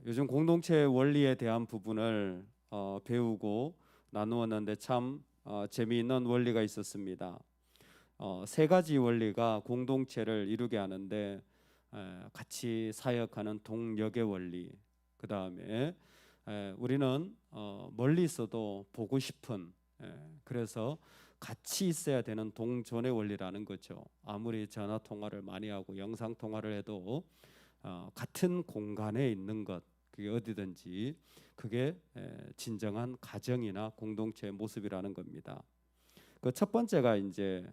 요즘 공동체 원리에 대한 부분을 배우고 나누었는데 참 재미있는 원리가 있었습니다. 세 가지 원리가 공동체를 이루게 하는데 같이 사역하는 동역의 원리, 그 다음에 우리는 멀리 있어도 보고 싶은 그래서 같이 있어야 되는 동존의 원리라는 거죠. 아무리 전화 통화를 많이 하고 영상 통화를 해도 같은 공간에 있는 것, 그게 어디든지 그게 진정한 가정이나 공동체의 모습이라는 겁니다. 그 첫 번째가 이제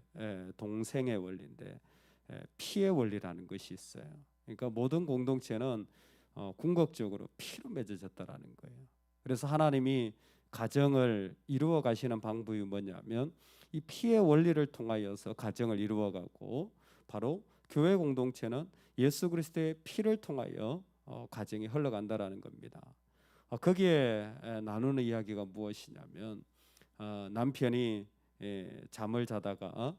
동생의 원리인데 피의 원리라는 것이 있어요. 그러니까 모든 공동체는 궁극적으로 피로 맺어졌다라는 거예요. 그래서 하나님이 가정을 이루어 가시는 방법이 뭐냐면 이 피의 원리를 통하여서 가정을 이루어가고, 바로 교회 공동체는 예수 그리스도의 피를 통하여 가정이 흘러간다라는 겁니다. 거기에 나누는 이야기가 무엇이냐면 남편이 잠을 자다가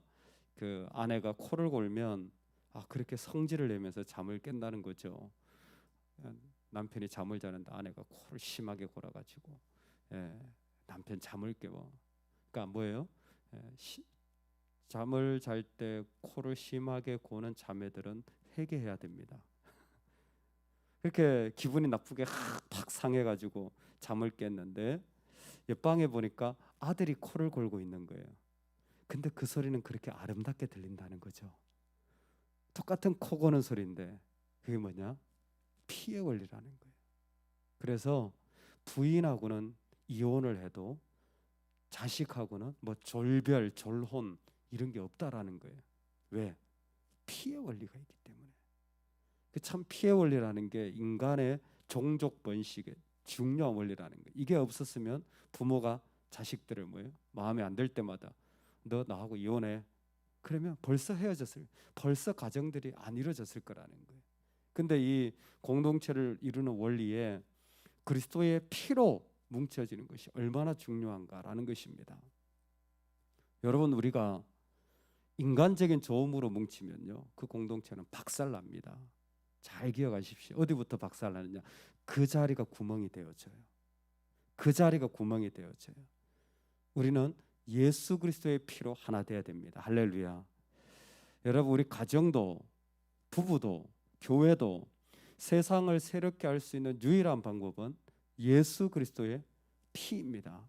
그 아내가 코를 골면 그렇게 성질을 내면서 잠을 깬다는 거죠. 남편이 잠을 자는데 아내가 코를 심하게 골아가지고 남편 잠을 깨워. 그러니까 뭐예요? 잠을 잘 때 코를 심하게 고는 자매들은 회개해야 됩니다. 그렇게 기분이 나쁘게 팍 상해가지고 잠을 깼는데 옆방에 보니까 아들이 코를 골고 있는 거예요. 근데 그 소리는 그렇게 아름답게 들린다는 거죠. 똑같은 코 고는 소리인데 그게 뭐냐? 피의 원리라는 거예요. 그래서 부인하고는 이혼을 해도 자식하고는 뭐 졸별, 졸혼 이런 게 없다라는 거예요. 왜? 피의 원리가 있기 때문에. 참 피의 원리라는 게 인간의 종족 번식의 중요한 원리라는 거예요. 이게 없었으면 부모가 자식들을 마음에 안 들 때마다 너 나하고 이혼해. 그러면 벌써 헤어졌을, 벌써 가정들이 안 이루어졌을 거라는 거예요. 근데 이 공동체를 이루는 원리에 그리스도의 피로 뭉쳐지는 것이 얼마나 중요한가라는 것입니다. 여러분, 우리가 인간적인 좋음으로 뭉치면요, 그 공동체는 박살납니다. 잘 기억하십시오. 어디부터 박살나느냐? 그 자리가 구멍이 되어져요. 그 자리가 구멍이 되어져요. 우리는 예수 그리스도의 피로 하나 되어야 됩니다. 할렐루야. 여러분, 우리 가정도, 부부도, 교회도 세상을 새롭게 할 수 있는 유일한 방법은 예수 그리스도의 피입니다.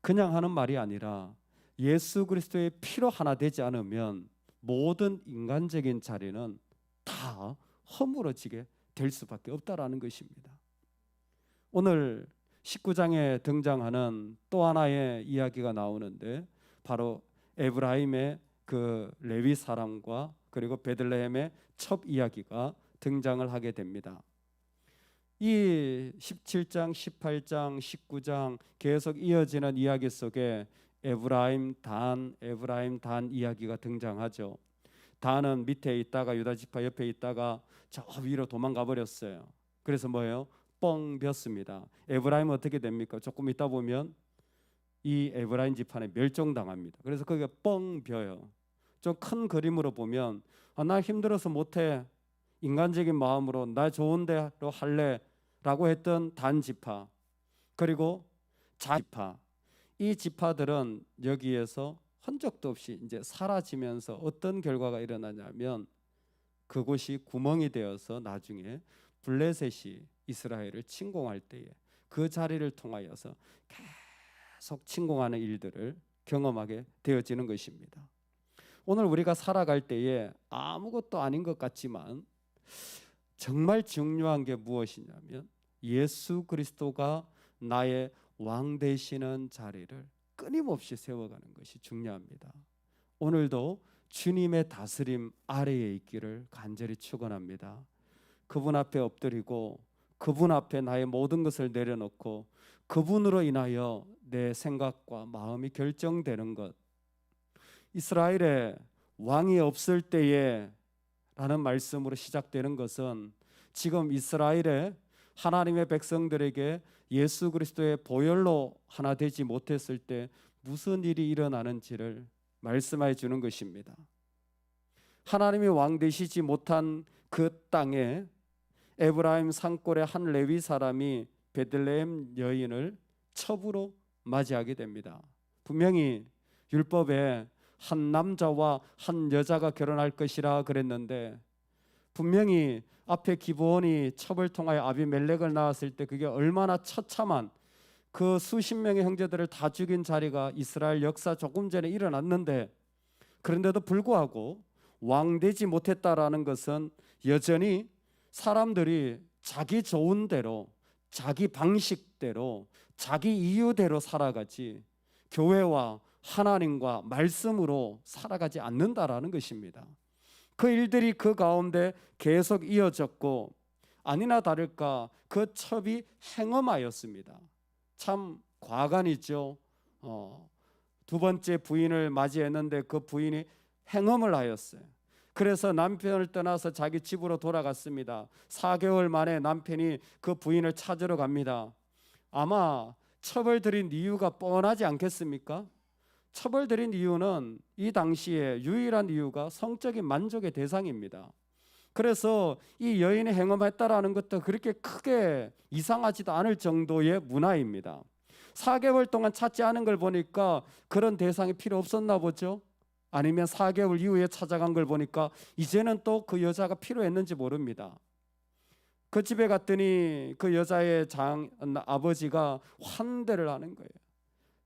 그냥 하는 말이 아니라 예수 그리스도의 피로 하나 되지 않으면 모든 인간적인 자리는 다 허물어지게 될 수밖에 없다라는 것입니다. 오늘 19장에 등장하는 또 하나의 이야기가 나오는데 바로 에브라임의 그 레위 사람과 그리고 베들레헴의 첩 이야기가 등장을 하게 됩니다. 이 17장, 18장, 19장 계속 이어지는 이야기 속에 에브라임 단 이야기가 등장하죠. 단은 밑에 있다가 유다 지파 옆에 있다가 저 위로 도망가 버렸어요. 그래서 뭐예요? 뻥 볐습니다. 에브라임은 어떻게 됩니까? 조금 있다 보면 이 에브라임 지파에 멸종당합니다. 그래서 거기가 뻥 벼요. 좀 큰 그림으로 보면 나 힘들어서 못해, 인간적인 마음으로 나 좋은 대로 할래 라고 했던 단 지파, 그리고 자 지파, 이 지파들은 여기에서 흔적도 없이 이제 사라지면서 어떤 결과가 일어나냐면 그곳이 구멍이 되어서 나중에 블레셋이 이스라엘을 침공할 때에 그 자리를 통하여서 계속 침공하는 일들을 경험하게 되어지는 것입니다. 오늘 우리가 살아갈 때에 아무것도 아닌 것 같지만 정말 중요한 게 무엇이냐면 예수 그리스도가 나의 왕 되시는 자리를 끊임없이 세워가는 것이 중요합니다. 오늘도 주님의 다스림 아래에 있기를 간절히 축원합니다. 그분 앞에 엎드리고 그분 앞에 나의 모든 것을 내려놓고 그분으로 인하여 내 생각과 마음이 결정되는 것. 이스라엘에 왕이 없을 때에 라는 말씀으로 시작되는 것은 지금 이스라엘에 하나님의 백성들에게 예수 그리스도의 보혈로 하나 되지 못했을 때 무슨 일이 일어나는지를 말씀해 주는 것입니다. 하나님이 왕 되시지 못한 그 땅에 에브라임 산골의 한 레위 사람이 베들레헴 여인을 첩으로 맞이하게 됩니다. 분명히 율법에 한 남자와 한 여자가 결혼할 것이라 그랬는데, 분명히 앞에 기브온이 첩을 통하여 아비멜렉을 낳았을 때 그게 얼마나 처참한, 그 수십 명의 형제들을 다 죽인 자리가 이스라엘 역사 조금 전에 일어났는데, 그런데도 불구하고 왕되지 못했다라는 것은 여전히 사람들이 자기 좋은 대로, 자기 방식대로, 자기 이유대로 살아가지 교회와 하나님과 말씀으로 살아가지 않는다라는 것입니다. 그 일들이 그 가운데 계속 이어졌고, 아니나 다를까 그 첩이 행엄하였습니다. 참 과간이죠. 두 번째 부인을 맞이했는데 그 부인이 행엄을 하였어요. 그래서 남편을 떠나서 자기 집으로 돌아갔습니다. 4개월 만에 남편이 그 부인을 찾으러 갑니다. 아마 첩을 들인 이유가 뻔하지 않겠습니까? 첩을 들인 이유는 이 당시에 유일한 이유가 성적인 만족의 대상입니다. 그래서 이 여인이 행엄했다라는 것도 그렇게 크게 이상하지도 않을 정도의 문화입니다. 4개월 동안 찾지 않은 걸 보니까 그런 대상이 필요 없었나 보죠. 아니면 4개월 이후에 찾아간 걸 보니까 이제는 또 그 여자가 필요했는지 모릅니다. 그 집에 갔더니 그 여자의 아버지가 환대를 하는 거예요.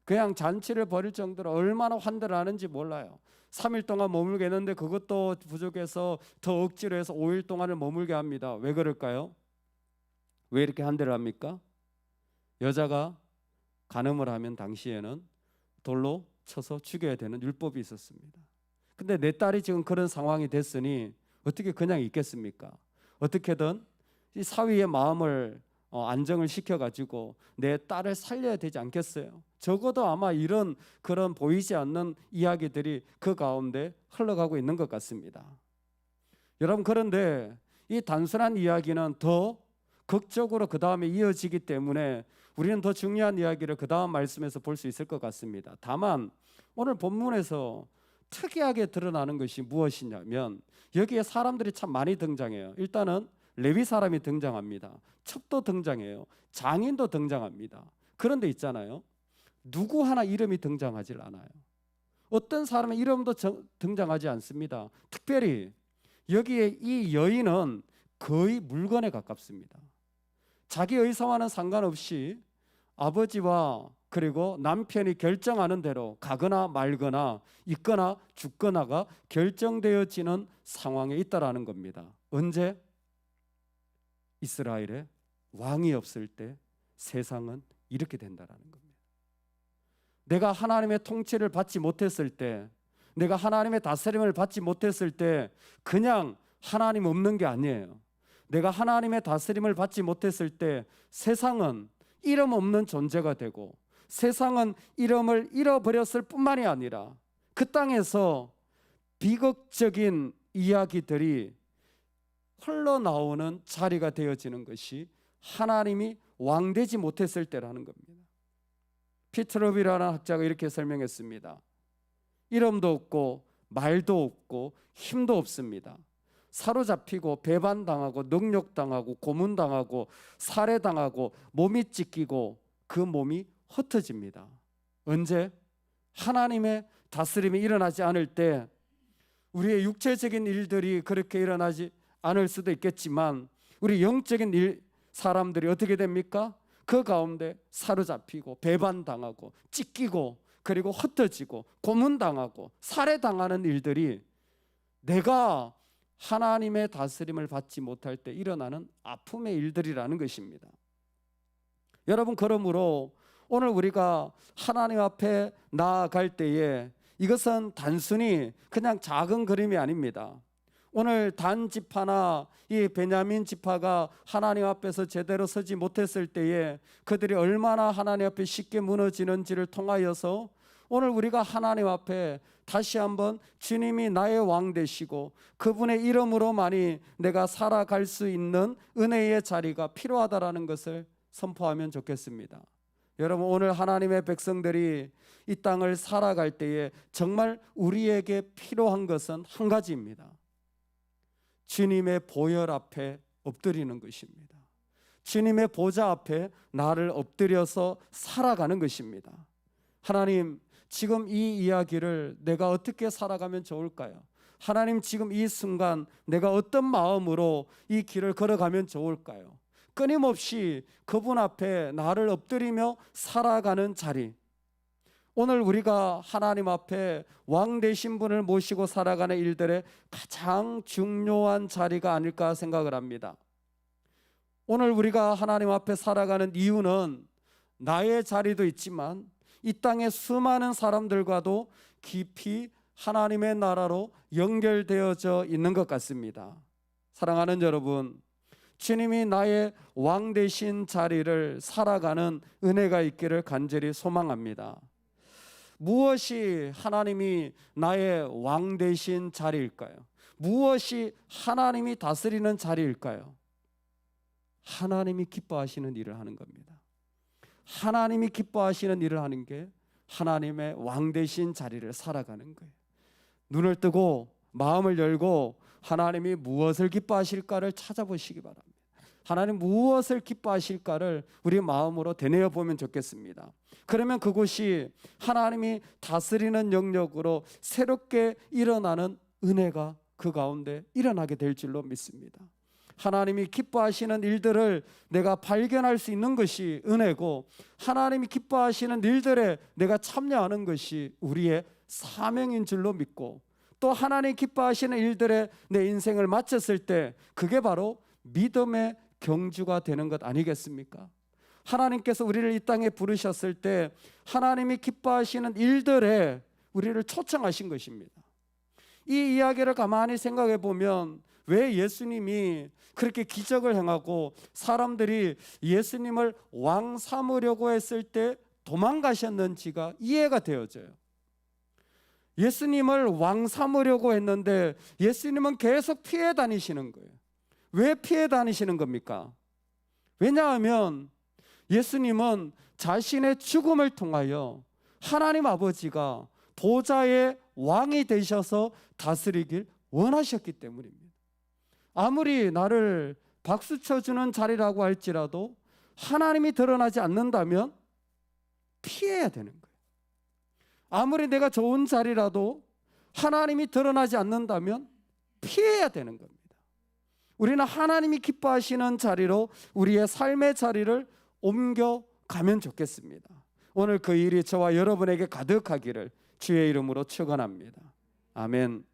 그냥 잔치를 벌일 정도로 얼마나 환대를 하는지 몰라요. 3일 동안 머물게 했는데 그것도 부족해서 더 억지로 해서 5일 동안을 머물게 합니다. 왜 그럴까요? 왜 이렇게 환대를 합니까? 여자가 간음을 하면 당시에는 돌로 쳐서 죽여야 되는 율법이 있었습니다. 근데 내 딸이 지금 그런 상황이 됐으니 어떻게 그냥 있겠습니까? 어떻게든 이 사위의 마음을 안정을 시켜가지고 내 딸을 살려야 되지 않겠어요? 적어도 아마 이런 그런 보이지 않는 이야기들이 그 가운데 흘러가고 있는 것 같습니다. 여러분, 그런데 이 단순한 이야기는 더 극적으로 그 다음에 이어지기 때문에 우리는 더 중요한 이야기를 그 다음 말씀에서 볼 수 있을 것 같습니다. 다만 오늘 본문에서 특이하게 드러나는 것이 무엇이냐면, 여기에 사람들이 참 많이 등장해요. 일단은 레위 사람이 등장합니다. 첩도 등장해요. 장인도 등장합니다. 그런데 있잖아요, 누구 하나 이름이 등장하질 않아요. 어떤 사람의 이름도 등장하지 않습니다. 특별히 여기에 이 여인은 거의 물건에 가깝습니다. 자기 의사와는 상관없이 아버지와 그리고 남편이 결정하는 대로 가거나 말거나 있거나 죽거나가 결정되어지는 상황에 있다라는 겁니다. 언제? 이스라엘에 왕이 없을 때 세상은 이렇게 된다라는 겁니다. 내가 하나님의 통치를 받지 못했을 때, 내가 하나님의 다스림을 받지 못했을 때 그냥 하나님 없는 게 아니에요. 내가 하나님의 다스림을 받지 못했을 때 세상은 이름 없는 존재가 되고, 세상은 이름을 잃어버렸을 뿐만이 아니라 그 땅에서 비극적인 이야기들이 흘러나오는 자리가 되어지는 것이 하나님이 왕되지 못했을 때라는 겁니다. 피트럽이라는 학자가 이렇게 설명했습니다. 이름도 없고 말도 없고 힘도 없습니다. 사로잡히고 배반당하고 능욕당하고 고문당하고 살해당하고 몸이 찢기고 그 몸이 흩어집니다. 언제? 하나님의 다스림이 일어나지 않을 때. 우리의 육체적인 일들이 그렇게 일어나지 않을 수도 있겠지만 우리 영적인 사람들이 어떻게 됩니까? 그 가운데 사로잡히고 배반당하고 찢기고 그리고 흩어지고 고문당하고 살해당하는 일들이 내가 하나님의 다스림을 받지 못할 때 일어나는 아픔의 일들이라는 것입니다. 여러분, 그러므로 오늘 우리가 하나님 앞에 나아갈 때에 이것은 단순히 그냥 작은 그림이 아닙니다. 오늘 단 지파나 이 베냐민 지파가 하나님 앞에서 제대로 서지 못했을 때에 그들이 얼마나 하나님 앞에 쉽게 무너지는지를 통하여서 오늘 우리가 하나님 앞에 다시 한번 주님이 나의 왕 되시고 그분의 이름으로만이 내가 살아갈 수 있는 은혜의 자리가 필요하다라는 것을 선포하면 좋겠습니다. 여러분, 오늘 하나님의 백성들이 이 땅을 살아갈 때에 정말 우리에게 필요한 것은 한 가지입니다. 주님의 보혈 앞에 엎드리는 것입니다. 주님의 보좌 앞에 나를 엎드려서 살아가는 것입니다. 하나님, 지금 이 이야기를 내가 어떻게 살아가면 좋을까요? 하나님, 지금 이 순간 내가 어떤 마음으로 이 길을 걸어가면 좋을까요? 끊임없이 그분 앞에 나를 엎드리며 살아가는 자리, 오늘 우리가 하나님 앞에 왕 되신 분을 모시고 살아가는 일들의 가장 중요한 자리가 아닐까 생각을 합니다. 오늘 우리가 하나님 앞에 살아가는 이유는 나의 자리도 있지만 이 땅의 수많은 사람들과도 깊이 하나님의 나라로 연결되어져 있는 것 같습니다. 사랑하는 여러분, 주님이 나의 왕 되신 자리를 살아가는 은혜가 있기를 간절히 소망합니다. 무엇이 하나님이 나의 왕 되신 자리일까요? 무엇이 하나님이 다스리는 자리일까요? 하나님이 기뻐하시는 일을 하는 겁니다. 하나님이 기뻐하시는 일을 하는 게 하나님의 왕 되신 자리를 살아가는 거예요. 눈을 뜨고 마음을 열고 하나님이 무엇을 기뻐하실까를 찾아보시기 바랍니다. 하나님 무엇을 기뻐하실까를 우리 마음으로 되뇌어 보면 좋겠습니다. 그러면 그곳이 하나님이 다스리는 영역으로 새롭게 일어나는 은혜가 그 가운데 일어나게 될 줄로 믿습니다. 하나님이 기뻐하시는 일들을 내가 발견할 수 있는 것이 은혜고, 하나님이 기뻐하시는 일들에 내가 참여하는 것이 우리의 사명인 줄로 믿고, 또 하나님 기뻐하시는 일들에 내 인생을 마쳤을 때 그게 바로 믿음의 경주가 되는 것 아니겠습니까? 하나님께서 우리를 이 땅에 부르셨을 때 하나님이 기뻐하시는 일들에 우리를 초청하신 것입니다. 이 이야기를 가만히 생각해 보면 왜 예수님이 그렇게 기적을 행하고 사람들이 예수님을 왕 삼으려고 했을 때 도망가셨는지가 이해가 되어져요. 예수님을 왕 삼으려고 했는데 예수님은 계속 피해 다니시는 거예요. 왜 피해 다니시는 겁니까? 왜냐하면 예수님은 자신의 죽음을 통하여 하나님 아버지가 보좌의 왕이 되셔서 다스리길 원하셨기 때문입니다. 아무리 나를 박수 쳐주는 자리라고 할지라도 하나님이 드러나지 않는다면 피해야 되는 거예요. 아무리 내가 좋은 자리라도 하나님이 드러나지 않는다면 피해야 되는 겁니다. 우리는 하나님이 기뻐하시는 자리로 우리의 삶의 자리를 옮겨가면 좋겠습니다. 오늘 그 일이 저와 여러분에게 가득하기를 주의 이름으로 축원합니다. 아멘.